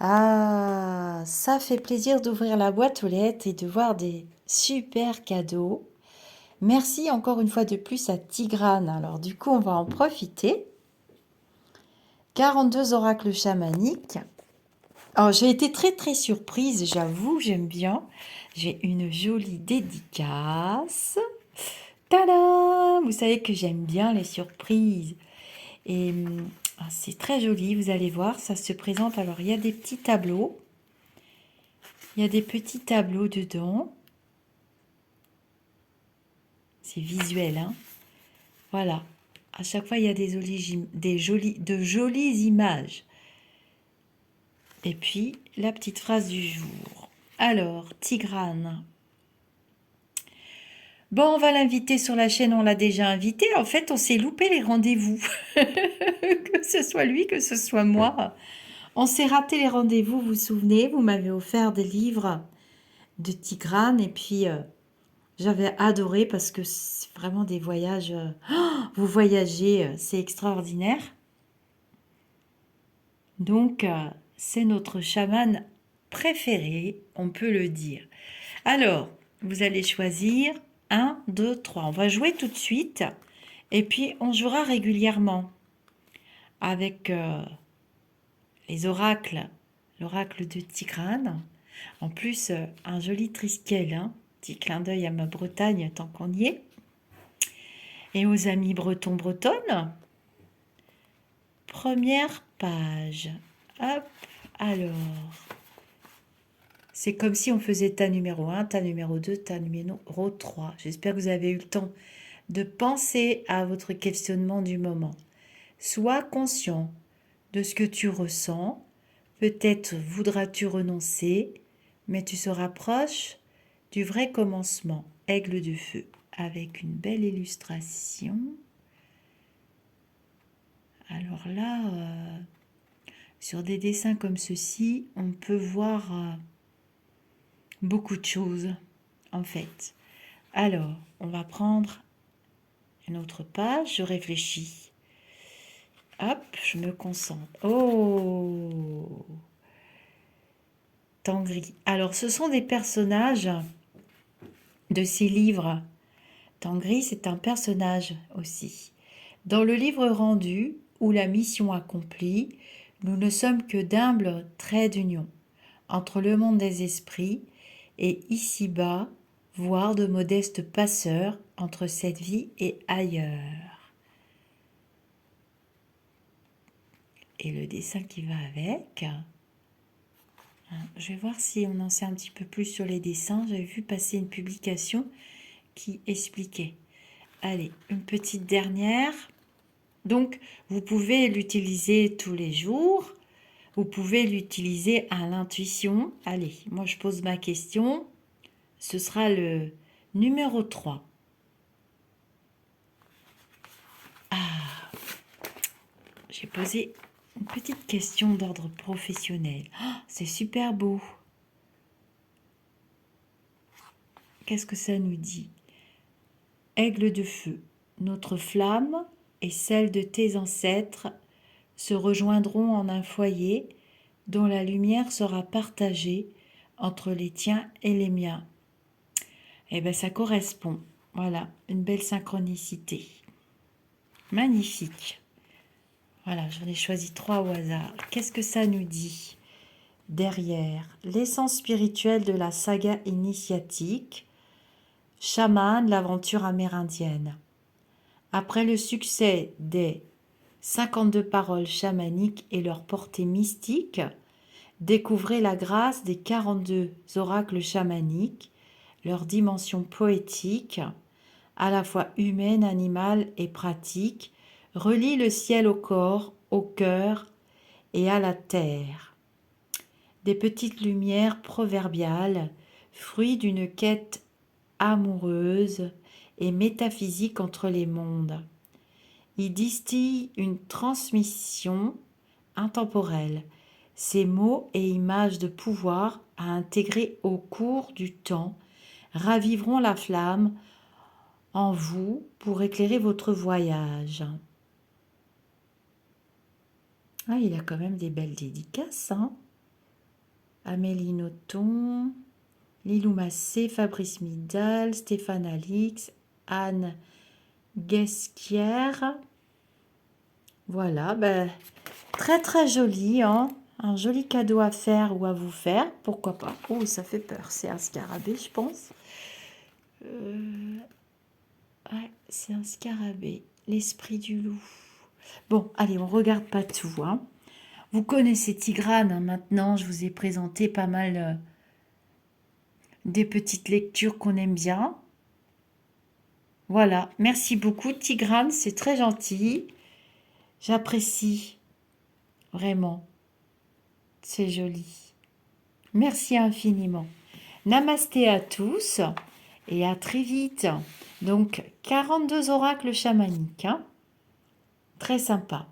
Ah, ça fait plaisir d'ouvrir la boîte aux lettres et de voir des super cadeaux. Merci encore une fois de plus à Tigrane. Alors du coup, on va en profiter. 42 oracles chamaniques. Alors j'ai été très surprise, j'avoue, j'aime bien. J'ai une jolie dédicace. Tada! Vous savez que j'aime bien les surprises. Et c'est très joli, vous allez voir, ça se présente. Alors il y a des petits tableaux. Il y a des petits tableaux dedans. C'est visuel, hein. Voilà. À chaque fois, il y a de jolies images. Et puis, la petite phrase du jour. Alors, Tigrane. Bon, on va l'inviter sur la chaîne, on l'a déjà invité. En fait, on s'est loupé les rendez-vous. Que ce soit lui, que ce soit moi. On s'est raté les rendez-vous, vous vous souvenez? Vous m'avez offert des livres de Tigrane et puis j'avais adoré parce que c'est vraiment des voyages. Vous voyagez, c'est extraordinaire. Donc, c'est notre chaman préféré, on peut le dire. Alors, vous allez choisir un, 2, 3. On va jouer tout de suite et puis on jouera régulièrement avec les oracles, l'oracle de Tigrane. En plus, un joli triskel, hein. Petit clin d'œil à ma Bretagne tant qu'on y est. Et aux amis bretonnes. Première page. Hop, alors. C'est comme si on faisait ta numéro 1, ta numéro 2, ta numéro 3. J'espère que vous avez eu le temps de penser à votre questionnement du moment. Sois conscient de ce que tu ressens. Peut-être voudras-tu renoncer, mais tu seras proche du vrai commencement. Aigle de feu, avec une belle illustration. Alors là, sur des dessins comme ceci, on peut voir beaucoup de choses, en fait. Alors, on va prendre une autre page, je réfléchis. Hop, je me concentre. Oh, Tangri. Alors, ce sont des personnages de ces livres. Tangri, c'est un personnage aussi. Dans le livre rendu, ou la mission accomplie, nous ne sommes que d'humbles traits d'union entre le monde des esprits et ici-bas, voire de modestes passeurs entre cette vie et ailleurs. Et le dessin qui va avec. Je vais voir si on en sait un petit peu plus sur les dessins. J'avais vu passer une publication qui expliquait. Allez, une petite dernière. Donc, vous pouvez l'utiliser tous les jours. Vous pouvez l'utiliser à l'intuition. Allez, moi je pose ma question. Ce sera le numéro 3. Ah, j'ai posé une petite question d'ordre professionnel. Oh, c'est super beau. Qu'est-ce que ça nous dit? Aigle de feu, notre flamme et celle de tes ancêtres se rejoindront en un foyer dont la lumière sera partagée entre les tiens et les miens. Eh bien, ça correspond. Voilà, une belle synchronicité. Magnifique. Voilà, j'en ai choisi 3 au hasard. Qu'est-ce que ça nous dit derrière? L'essence spirituelle de la saga initiatique, chaman, l'aventure amérindienne. Après le succès des 52 paroles chamaniques et leur portée mystique, découvrez la grâce des 42 oracles chamaniques, leur dimension poétique, à la fois humaine, animale et pratique, relie le ciel au corps, au cœur et à la terre. Des petites lumières proverbiales, fruits d'une quête amoureuse et métaphysique entre les mondes. Il distille une transmission intemporelle, ces mots et images de pouvoir à intégrer au cours du temps raviveront la flamme en vous pour éclairer votre voyage. Ah, il a quand même des belles dédicaces, hein? Amélie Nothomb, Lilou Massé, Fabrice Midal, Stéphane Alix, Anne Guesquière. Voilà, ben, très très joli, hein. Un joli cadeau à faire ou à vous faire, pourquoi pas. Oh, ça fait peur, c'est un scarabée, je pense. Ouais, c'est un scarabée, l'esprit du loup. Bon, allez, on regarde pas tout, hein. Vous connaissez Tigrane, hein, maintenant, je vous ai présenté pas mal des petites lectures qu'on aime bien. Voilà, merci beaucoup Tigrane, c'est très gentil. J'apprécie, vraiment, c'est joli. Merci infiniment. Namasté à tous et à très vite. Donc, 42 oracles chamaniques, hein. Très sympa.